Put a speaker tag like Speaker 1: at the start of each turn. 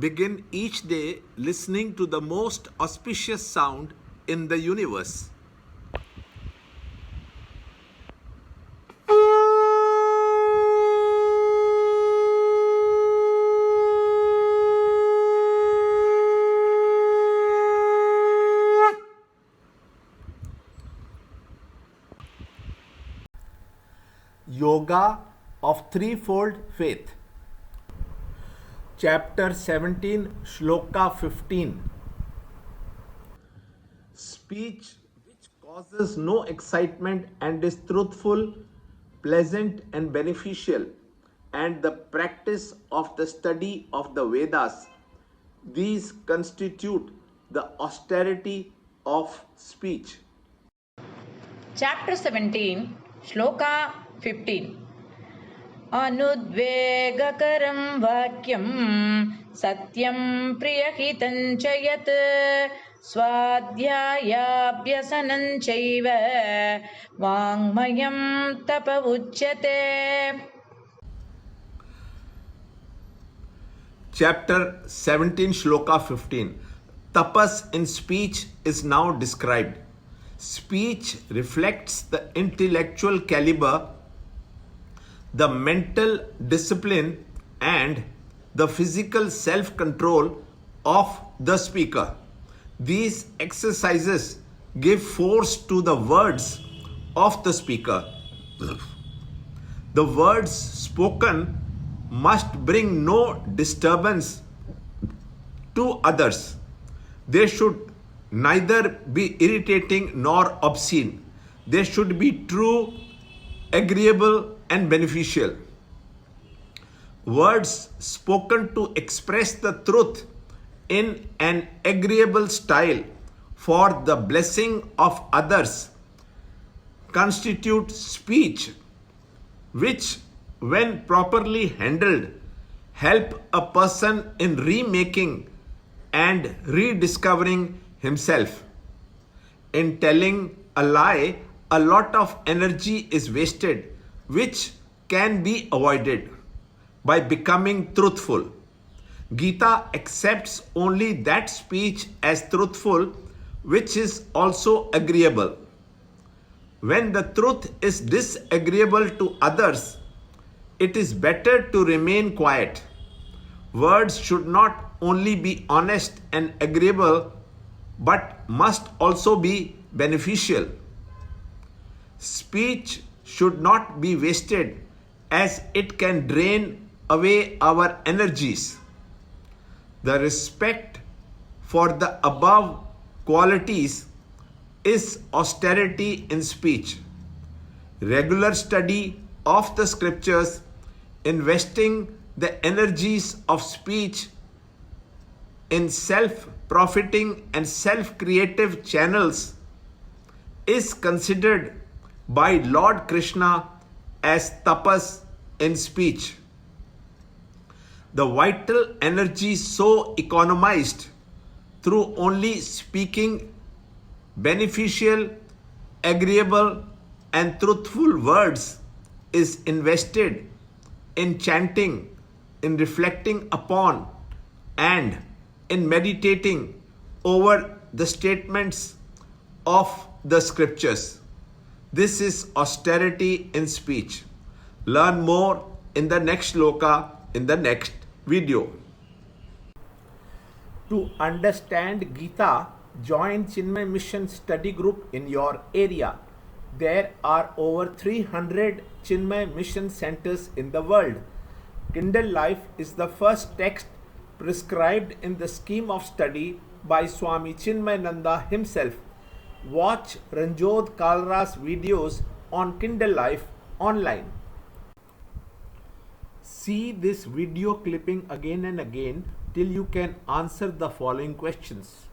Speaker 1: begin each day listening to the most auspicious sound in the universe. Yoga of Threefold Faith. Chapter 17, Shloka 15. Speech which causes no excitement and is truthful, pleasant and beneficial, and the practice of the study of the Vedas. These constitute the austerity of speech.
Speaker 2: Chapter 17, Shloka 15. Anudvegakaram vakyam satyam priyahitam च यत् स्वाध्यायाभ्यसनं चैव वाङ्मयं तप उच्यते.
Speaker 1: Chapter 17, Shloka 15. Tapas in speech is now described. Speech reflects the intellectual caliber, the mental discipline, and the physical self-control of the speaker. These exercises give force to the words of the speaker. The words spoken must bring no disturbance to others. They should neither be irritating nor obscene. They should be true, agreeable, and beneficial. Words spoken to express the truth in an agreeable style for the blessing of others constitute speech which, when properly handled, help a person in remaking and rediscovering himself. In telling a lie, a lot of energy is wasted, which can be avoided by becoming truthful. Gita accepts only that speech as truthful which is also agreeable. When the truth is disagreeable to others, it is better to remain quiet. Words should not only be honest and agreeable, but must also be beneficial. Speech should not be wasted, as it can drain away our energies. The respect for the above qualities is austerity in speech. Regular study of the scriptures, investing the energies of speech in self-profiting and self-creative channels is considered by Lord Krishna as tapas in speech. The vital energy so economized through only speaking beneficial, agreeable, and truthful words is invested in chanting, in reflecting upon, and in meditating over the statements of the scriptures. This is austerity in speech. Learn more in the next shloka in the next video. To understand Gita, join Chinmaya Mission study group in your area. There are over 300 Chinmaya Mission centers in the world. Kindle Life is the first text prescribed in the scheme of study by Swami Chinmayananda himself. Watch Ranjod Kalra's videos on Kindle Life online. See this video clipping again and again till you can answer the following questions.